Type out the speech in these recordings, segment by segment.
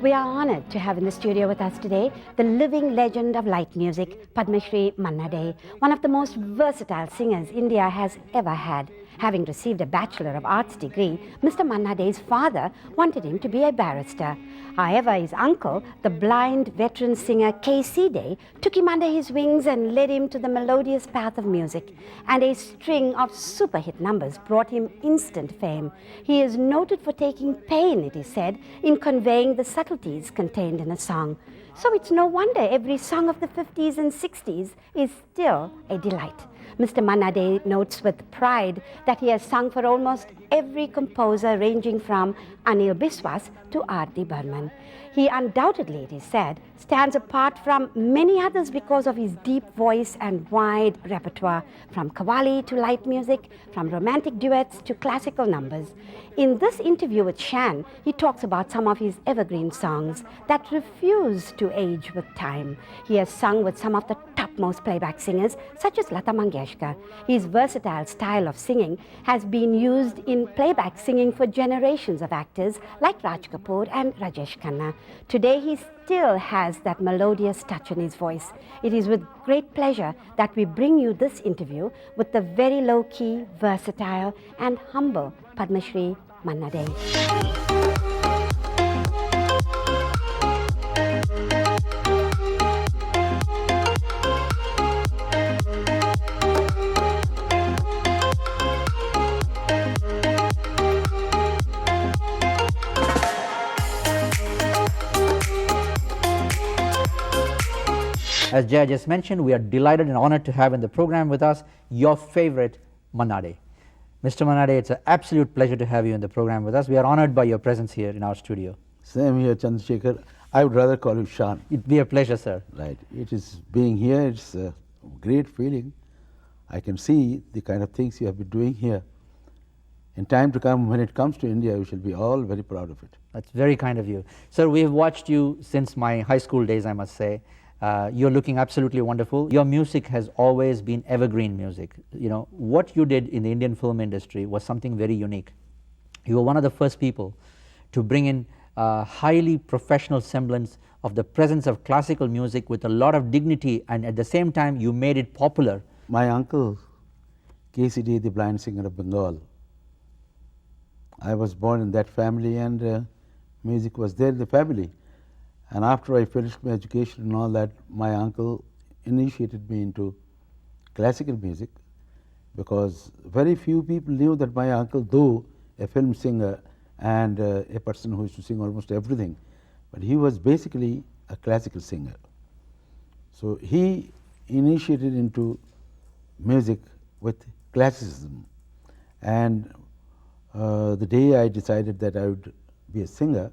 We are honored to have in the studio with us today the living legend of light music, Padma Shri Manna Dey, one of the most versatile singers India has ever had. Having received a Bachelor of Arts degree, Mr. Manna Dey's father wanted him to be a barrister. However, his uncle, the blind veteran singer K.C. Dey, took him under his wings and led him to the melodious path of music. And a string of super hit numbers brought him instant fame. He is noted for taking pain, it is said, in conveying the subtleties contained in a song. So it's no wonder every song of the 50s and 60s is still a delight. Mr. Manna Dey notes with pride that he has sung for almost every composer ranging from Anil Biswas to R.D. Burman. He undoubtedly, it is said, stands apart from many others because of his deep voice and wide repertoire, from qawwali to light music, from romantic duets to classical numbers. In this interview with Shan, he talks about some of his evergreen songs that refuse to age with time. He has sung with some of the topmost playback singers, such as Lata Mangeshkar. His versatile style of singing has been used in playback singing for generations of actors like Raj Kapoor and Rajesh Khanna. Today, he still has that melodious touch in his voice. It is with great pleasure that we bring you this interview with the very low-key, versatile and humble Padma Shri Manna Dey. As Jaya just mentioned, we are delighted and honored to have in the program with us your favorite Manna Dey. Mr. Manna Dey, it's an absolute pleasure to have you in the program with us. We are honored by your presence here in our studio. Same here, Chandrasekhar. I would rather call you Shan. It'd be a pleasure, sir. Right. It is being here, it's a great feeling. I can see the kind of things you have been doing here. In time to come, when it comes to India, we shall be all very proud of it. That's very kind of you. Sir, we have watched you since my high school days, I must say. You're looking absolutely wonderful. Your music has always been evergreen music. You know, what you did in the Indian film industry was something very unique. You were one of the first people to bring in highly professional semblance of the presence of classical music with a lot of dignity, and at the same time you made it popular. My uncle, K.C. Dey, the blind singer of Bengal, I was born in that family, and music was there in the family. And after I finished my education and all that, my uncle initiated me into classical music, because very few people knew that my uncle, though a film singer and a person who used to sing almost everything, but he was basically a classical singer. So he initiated into music with classicism. And the day I decided that I would be a singer,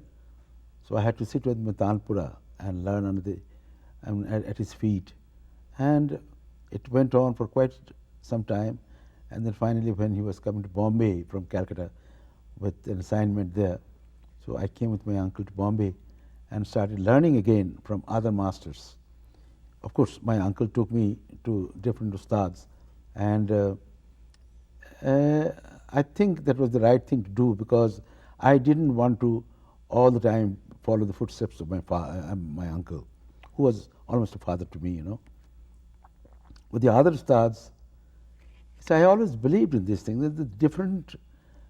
so I had to sit with Tanpura and learn under at his feet. And it went on for quite some time. And then finally, when he was coming to Bombay from Calcutta with an assignment there, so I came with my uncle to Bombay and started learning again from other masters. Of course, my uncle took me to different ustads, and I think that was the right thing to do, because I didn't want to all the time follow the footsteps of my uncle, who was almost a father to me, you know. With the other ustads, I always believed in this thing, that the different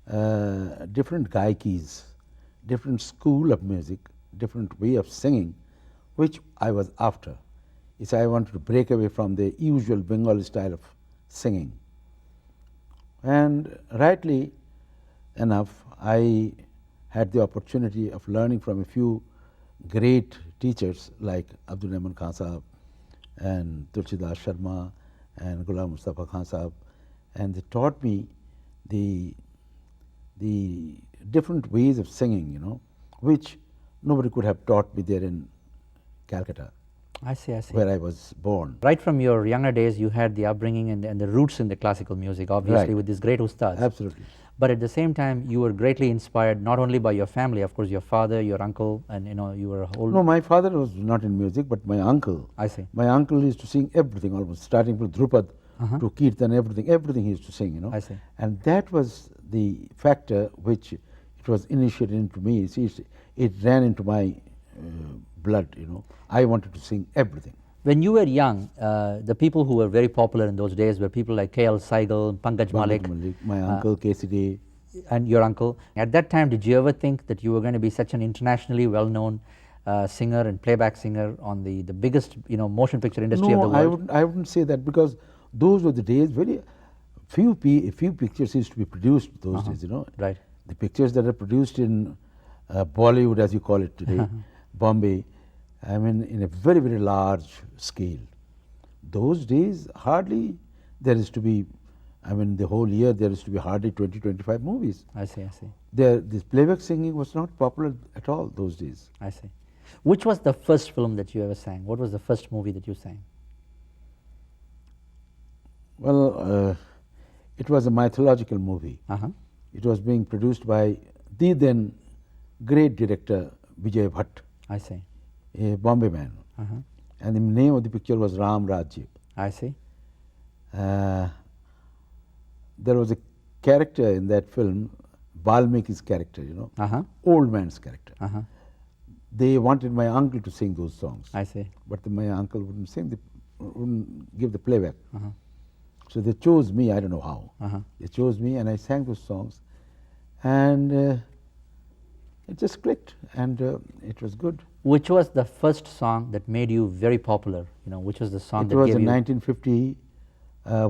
gaikis, different school of music, different way of singing, which I was after. I wanted to break away from the usual Bengali style of singing. And rightly enough, I had the opportunity of learning from a few great teachers like Abdul Rahman Khan Sahab and Tulsidas Sharma and Ghulam Mustafa Khan Sahab, and they taught me the different ways of singing, you know, which nobody could have taught me there in Calcutta. I see. Where I was born. Right from your younger days, you had the upbringing and the roots in the classical music, obviously, right, with these great ustads. Absolutely. But at the same time, you were greatly inspired not only by your family, of course, your father, your uncle, and you were a whole... No, my father was not in music, but my uncle. I see. My uncle used to sing everything, almost starting from Drupad to Kirtan, everything he used to sing, you know. I see. And that was the factor which it was initiated into me. See, it ran into my blood, you know. I wanted to sing everything. When you were young, the people who were very popular in those days were people like K.L. Saigal, Pankaj Malik, my uncle K.C. Dey. and your uncle. At that time, did you ever think that you were going to be such an internationally well-known singer and playback singer on the biggest, you know, motion picture industry of the world? I wouldn't say that, because those were the days. Very few pictures used to be produced those days, you know. Right. The pictures that are produced in Bollywood, as you call it today, Bombay, I mean, in a very, very large scale. Those days, hardly there is to be, I mean, the whole year there used to be hardly 20, 25 movies. I see, I see. This playback singing was not popular at all those days. I see. Which was the first film that you ever sang? What was the first movie that you sang? Well, it was a mythological movie. It was being produced by the then great director Vijay Bhatt, I see. a Bombay man. And the name of the picture was Ram Rajya. I see. There was a character in that film, Valmiki's character, you know, old man's character. They wanted my uncle to sing those songs. I see. But my uncle wouldn't sing, wouldn't give the playback. So they chose me, I don't know how. They chose me and I sang those songs. And it just clicked, and it was good. Which was the first song that made you very popular? You know, which was the song that It was gave in you... 1950,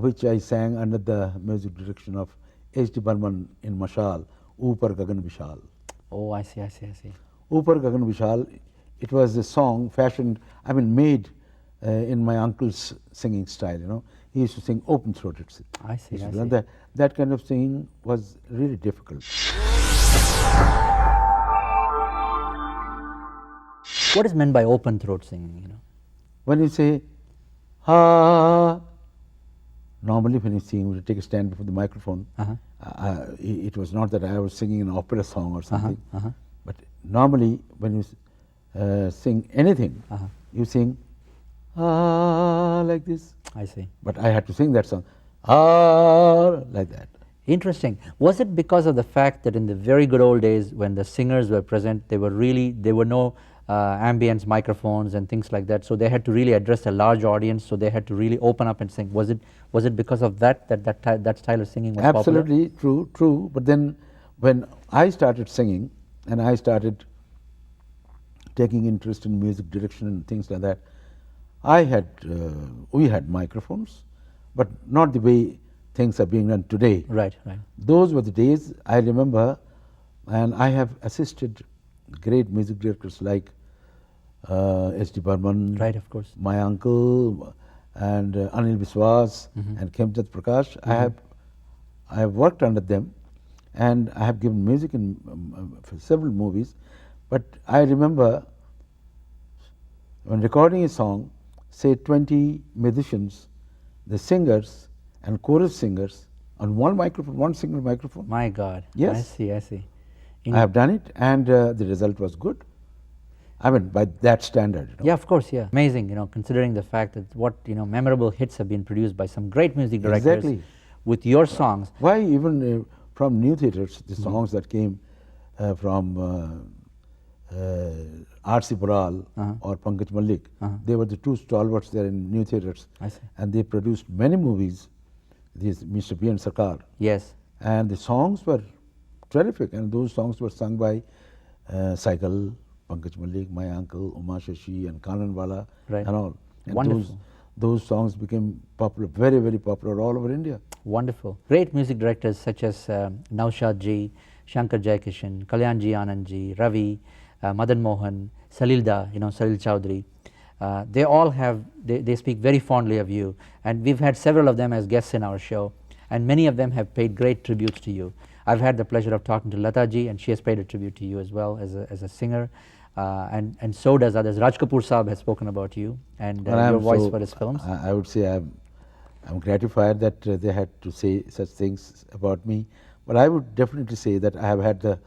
which I sang under the music direction of H.D. Burman in Mashal, Upar Gagan Vishal. Oh, I see, I see, I see. Upar Gagan Vishal, it was a song fashioned, I mean, made in my uncle's singing style, you know. He used to sing open-throated. I see, I see. And that kind of singing was really difficult. What is meant by open throat singing, you know? When you say, ha, normally when you sing, when you take a stand before the microphone, it was not that I was singing an opera song or something, but normally when you sing anything, you sing, ah, like this. I see. But I had to sing that song, ah, like that. Interesting. Was it because of the fact that in the very good old days when the singers were present, there were no ambience microphones and things like that, so they had to really address a large audience, so they had to really open up and sing? Was it because of that style of singing was popular? Absolutely true. But then when I started singing and I started taking interest in music direction and things like that, we had microphones, but not the way things are being done today. Right, right. Those were the days I remember, and I have assisted great music directors like H.D. Burman, right, of course, my uncle, and Anil Biswas and Khemchand Prakash. I have worked under them, and I have given music in for several movies. But I remember when recording a song, say 20 musicians, the singers and chorus singers on one microphone, one single microphone. My God. Yes. I see, I see. I have done it, and the result was good. I mean, by that standard. You know. Yeah, of course, yeah. Amazing, you know, considering the fact that what, you know, memorable hits have been produced by some great music directors with your songs. Why even from new theatres, the songs that came from R.C. Boral or Pankaj Malik, they were the two stalwarts there in new theatres. I see. And they produced many movies, these Mr. B. and Sarkar. Yes. And the songs were terrific, and those songs were sung by Saigal, Pankaj Malik, my uncle, Uma Shashi, and Kananwala, and all. And wonderful. Those songs became popular, very, very popular all over India. Wonderful. Great music directors such as Naushad ji, Shankar Jaikishan, Kalyan ji Anand ji, Ravi, Madan Mohan, Salilda, you know, Salil Chowdhury. They all have, they speak very fondly of you, and we've had several of them as guests in our show, and many of them have paid great tributes to you. I've had the pleasure of talking to Lata ji, and she has paid a tribute to you as well as a singer, and so does others. Raj Kapoor Saab has spoken about you and your voice for his films. I would say I'm gratified that they had to say such things about me, but I would definitely say that I have had the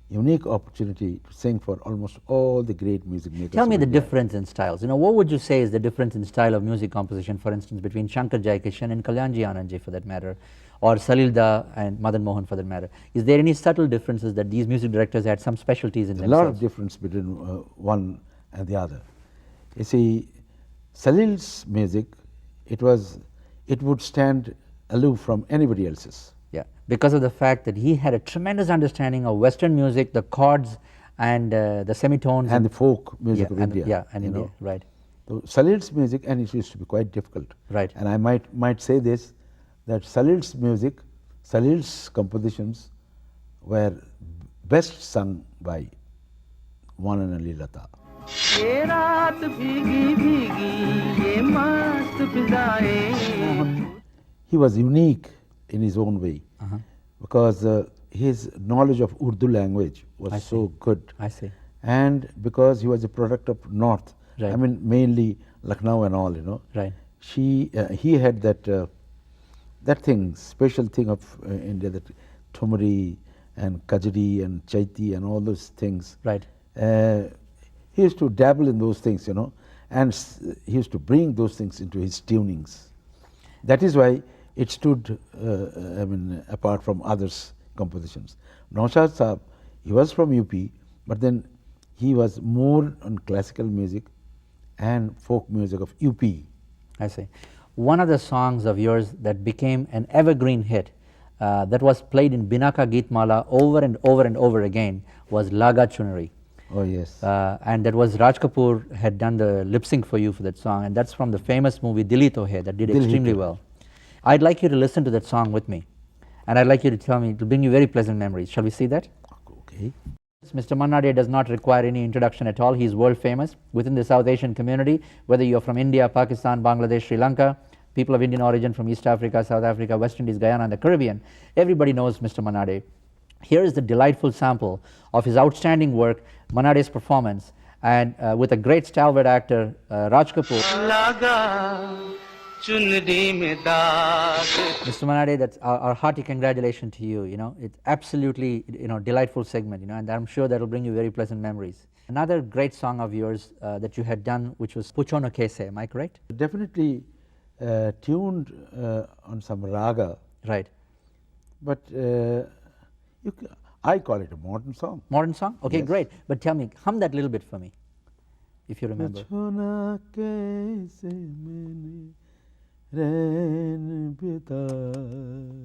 unique opportunity to sing for almost all the great music makers. Tell me the difference in styles. You know, what would you say is the difference in style of music composition, for instance, between Shankar Jaikishan and Kalyan ji Anand ji, for that matter, or Salilda and Madan Mohan, for that matter? Is there any subtle differences that these music directors had some specialties in themselves? A lot of difference between one and the other. You see, Salil's music, it would stand aloof from anybody else's. Yeah, because of the fact that he had a tremendous understanding of Western music, the chords and the semitones. And the folk music yeah, of India. Yeah, and you India, know. right. So Salil's music, and it used to be quite difficult. Right. And I might say this, that Salil's music, Salil's compositions were best sung by one and only Lata. He was unique in his own way, because his knowledge of Urdu language was so good. I see. And because he was a product of North, Right. I mean mainly Lucknow and all, you know. Right. He had that special thing of India, that Thumri and Kajri and Chaiti and all those things. Right. He used to dabble in those things, you know, and he used to bring those things into his tunings. That is why it stood, apart from others' compositions. Naushad Saab, he was from UP, but then he was more on classical music and folk music of UP. I see. One of the songs of yours that became an evergreen hit, that was played in Binaka Geetmala over and over and over again, was Laga Chunari. Oh yes. And that was Raj Kapoor had done the lip sync for you for that song, and that's from the famous movie Dil Hi To Hai that did Dil Hi extremely To Hai. well. I'd like you to listen to that song with me, and I'd like you to tell me, it will bring you very pleasant memories. Shall we see that? Okay. Mr. Manna Dey does not require any introduction at all. He is world famous within the South Asian community, whether you are from India, Pakistan, Bangladesh, Sri Lanka, people of Indian origin from East Africa, South Africa, West Indies, Guyana and the Caribbean. Everybody knows Mr. Manna Dey. Here is the delightful sample of his outstanding work, Manna Dey's performance, and with a great stalwart actor, Raj Kapoor. Mr. Manna Dey, that's our hearty congratulations to you. You know, it's absolutely, you know, delightful segment, you know, and I'm sure that will bring you very pleasant memories. Another great song of yours that you had done, which was Puchono Kese, am I correct? Definitely tuned on some raga. Right. But I call it a modern song. Modern song? Okay, Yes. great. But tell me, hum that little bit for me, if you remember. Puchono kaise maine rain bitayi.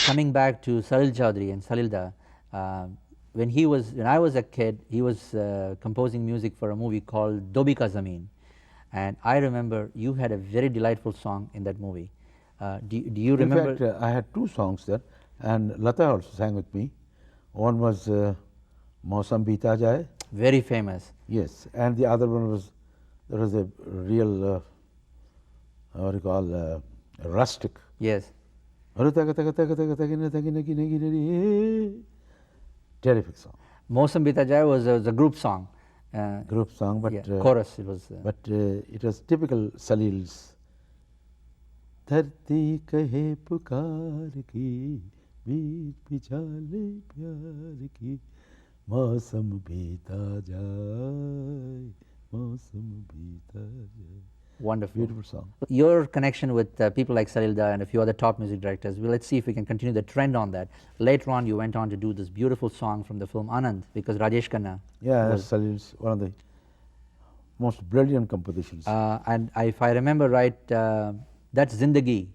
Coming back to Salil Chaudhary and Salilda, when I was a kid, he was composing music for a movie called Dobi Ka Zameen, and I remember you had a very delightful song in that movie. Do you remember? In fact, I had two songs there, and Lata also sang with me. One was Mausam Beeta Jaye. Very famous. Yes, and the other one was, there was a real, what do you call, rustic. Yes. Terrific song. Mausam Beeta Jaye was a group song. Group song, but yeah, chorus it was. but it was typical Salil's. धरती कहे पुकार की बीच बिछाले प्यार की मौसम बीता जाए मौसम बीता जाए. Wonderful. Beautiful song. Your connection with people like Salilda and a few other top music directors, well, let's see if we can continue the trend on that. Later on, you went on to do this beautiful song from the film Anand, because Rajesh Khanna. Yeah, that's Salil's one of the most brilliant compositions. And if I remember right, that's Zindagi.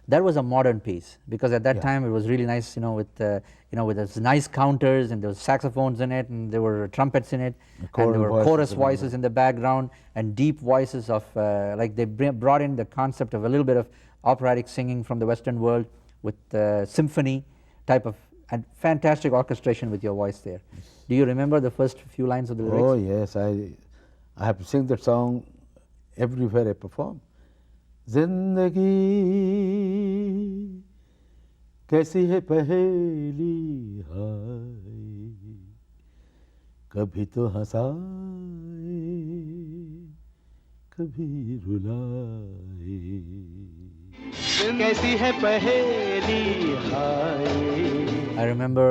That was a modern piece, because at that time it was really nice, with those nice counters, and there was saxophones in it, and there were trumpets in it, and there were chorus voices in the background, and deep voices of like they brought in the concept of a little bit of operatic singing from the Western world with symphony type of, and fantastic orchestration with your voice there. Yes. Do you remember the first few lines of the lyrics? Oh yes, I have to sing that song everywhere I perform. जिंदगी कैसी है पहेली हाय कभी तो हंसाए कभी रुलाए कैसी है पहेली हाय. I remember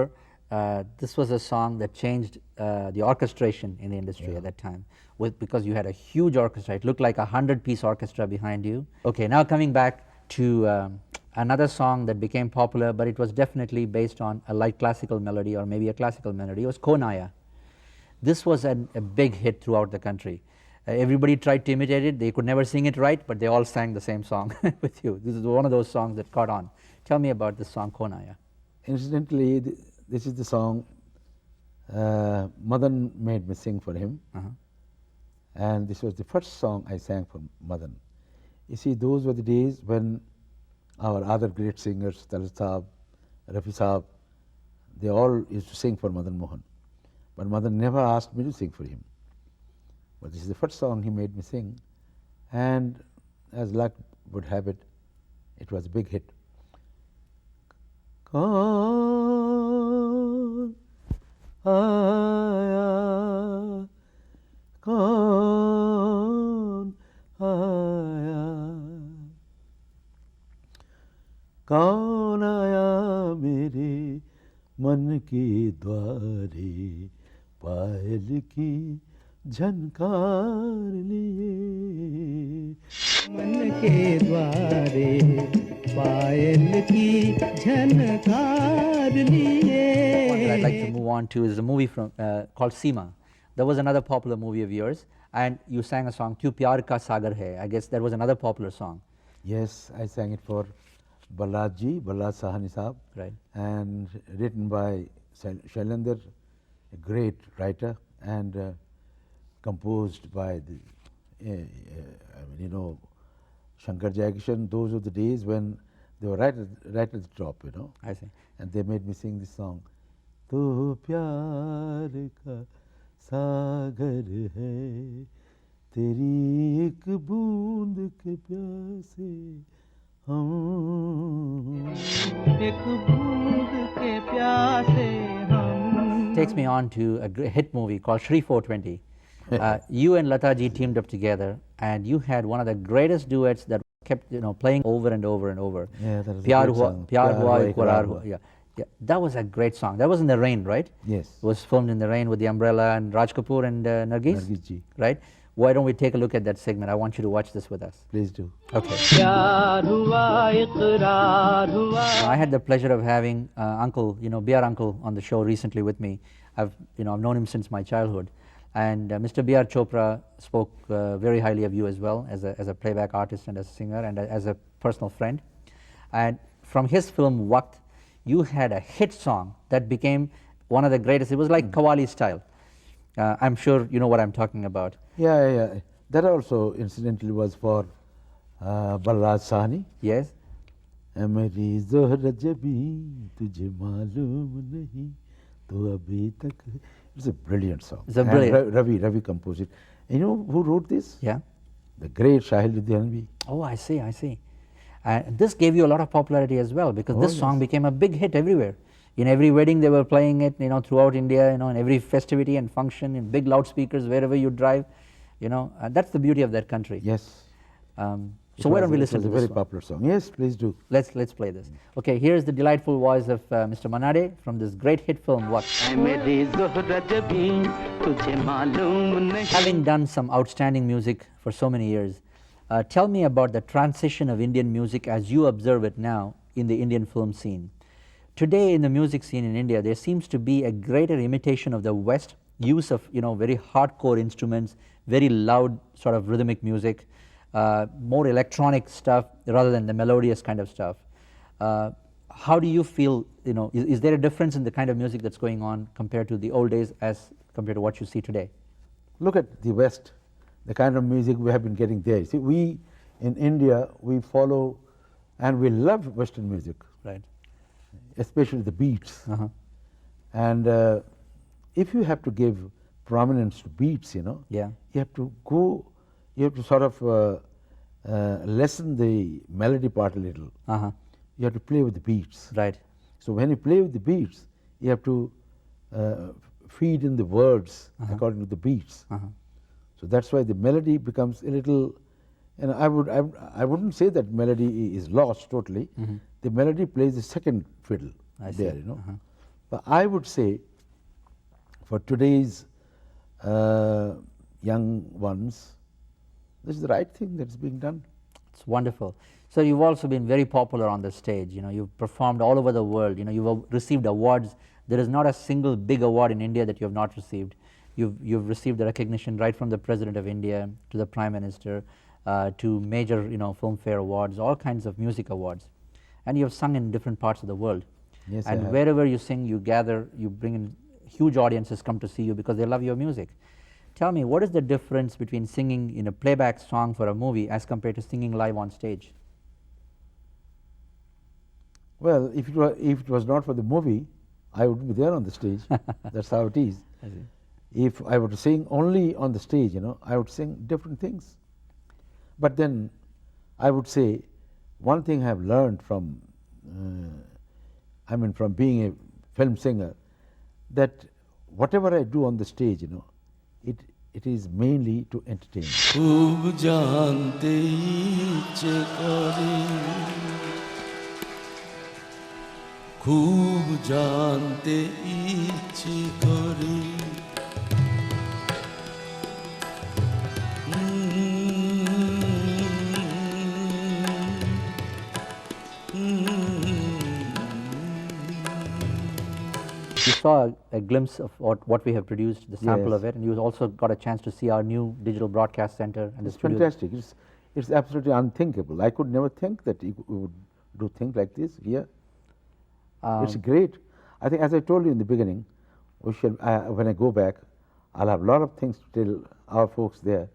this was a song that changed the orchestration in the industry at that time, because you had a huge orchestra. It looked like 100-piece orchestra behind you. Okay, now coming back to another song that became popular, but it was definitely based on a light classical melody or maybe a classical melody. It was Konaya. This was a big hit throughout the country. Everybody tried to imitate it. They could never sing it right, but they all sang the same song with you. This is one of those songs that caught on. Tell me about this song, Konaya. Incidentally, this is the song Madan made me sing for him. And this was the first song I sang for Madan. You see, those were the days when our other great singers, Talat Saab, Rafi Saab, they all used to sing for Madan Mohan. But Madan never asked me to sing for him. But this is the first song he made me sing. And as luck would have it, it was a big hit. Kaun aaya, kaun aaya, kaun aaya mere मन के द्वारे पायल की झनकार लिए मन के द्वारे पायल की झनकार लिए. What I'd like to move on to is a movie called Seema. That was another popular movie of yours, and you sang a song, Tu Pyar Ka Sagar Hai. I guess that was another popular song. Yes, I sang it for Ballad Ji, Ballad Sahani Saab, right, and written by Shailendra, a great writer, and composed by the, Shankar Jayakishan. Those were the days when they were right at the top, I see. And they made me sing this song. To pyar ka sagar hai, teri ek boond ke pyase. Takes me on to a hit movie called Shri 420. You and Lata ji teamed up together, and you had one of the greatest duets that kept playing over and over and over. Yeah, that was Pyar a great song. Pyar Hua Hua Iqrar Hua. Yeah, that was a great song. That was in the rain, right? Yes. It was filmed in the rain with the umbrella and Raj Kapoor and Nargis. Nargis ji. Right? Why don't we take a look at that segment? I want you to watch this with us. Please do. Okay. I had the pleasure of having Uncle, B.R. Uncle on the show recently with me. I've known him since my childhood. And Mr. B.R. Chopra spoke very highly of you as well, as a playback artist and as a singer and as a personal friend. And from his film Waqt, you had a hit song that became one of the greatest. It was like Qawwali style. I'm sure you know what I'm talking about. Yeah. That also incidentally was for Balraj Sahni. Yes. मेरी ज़ोहर जबी तुझे मालूम नहीं तो अभी तक. It's a brilliant song. It's a brilliant. Ravi composed it. You know who wrote this? Yeah. The great Shahil Ludhianvi. Oh, I see. And this gave you a lot of popularity as well, because this song became a big hit everywhere. In every wedding they were playing it, throughout India, in every festivity and function, in big loudspeakers, wherever you drive, that's the beauty of that country. Yes. So why don't we listen to this It's a very song? popular song. Yes, please do. Let's play this. Okay, here's the delightful voice of Mr. Manna Dey from this great hit film, Waqt. Having done some outstanding music for so many years, tell me about the transition of Indian music as you observe it now in the Indian film scene. Today in the music scene in India, there seems to be a greater imitation of the West, use of very hardcore instruments, very loud sort of rhythmic music, more electronic stuff rather than the melodious kind of stuff. How do you feel, is there a difference in the kind of music that's going on compared to the old days as compared to what you see today? Look at the West, the kind of music we have been getting there. See, we in India, we follow and we love Western music. Right. Especially the beats. And if you have to give prominence to beats, Yeah. you have to sort of lessen the melody part a little. You have to play with the beats. Right. So when you play with the beats, you have to feed in the words according to the beats. So that's why the melody becomes a little, I wouldn't say that melody is lost totally. The melody plays the second fiddle there, But I would say for today's young ones, this is the right thing that's being done. It's wonderful. So you've also been very popular on the stage. You know, you've performed all over the world. You know, you've received awards. There is not a single big award in India that you have not received. You've received the recognition right from the President of India to the Prime Minister, to major, you know, Filmfare awards, all kinds of music awards. And you have sung in different parts of the world. Yes, I and have. wherever you sing, you gather, you bring in huge audiences come to see you because they love your music. Tell me, what is the difference between singing in a playback song for a movie as compared to singing live on stage? Well, if it was not for the movie, I would be there on the stage. That's how it is. I see. If I were to sing only on the stage, you know, I would sing different things. But then I would say one thing I have learned from, from being a film singer, that whatever I do on the stage, you know, it is mainly to entertain. खूब जानते इच्छे करे खूब जानते इच्छे करे You saw a glimpse of what we have produced, the sample Yes. of it, and you also got a chance to see our new digital broadcast center and the It's studio. fantastic. It's absolutely unthinkable. I could never think that we would do things like this here. It's great. I think, as I told you in the beginning, we shall, when I go back, I'll have a lot of things to tell our folks there,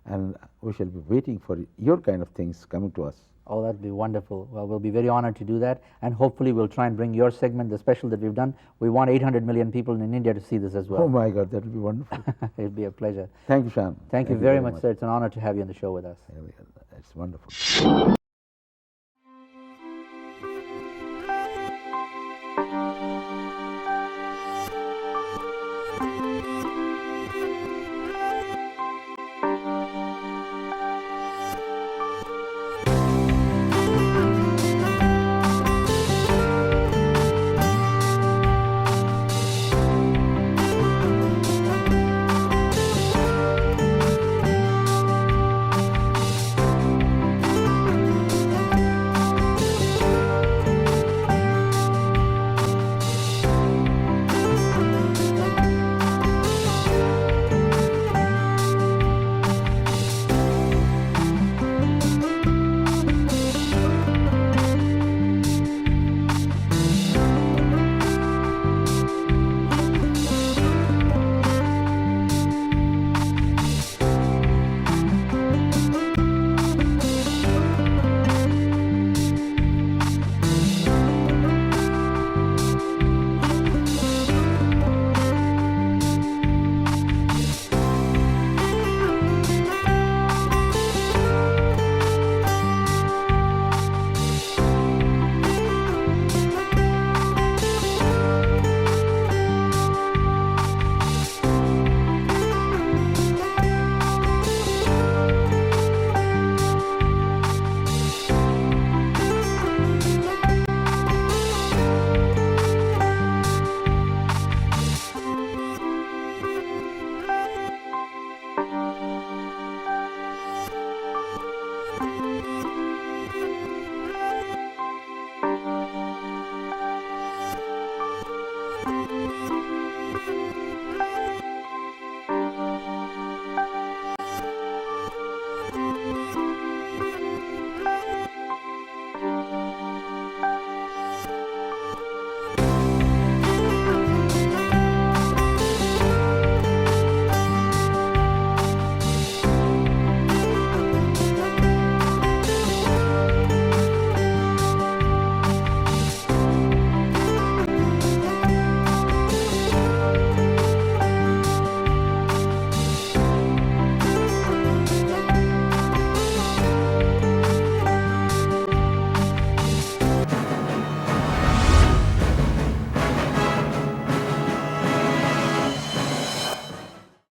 and we shall be waiting for your kind of things coming to us. Oh, that'd be wonderful. Well, we'll be very honored to do that, and hopefully we'll try and bring your segment, the special that we've done. We want 800 million people in India to see this as well. Oh my God, that will be wonderful. It'd be a pleasure. Thank you, Shan. Thank you very much, sir. It's an honor to have you on the show with us. It's wonderful.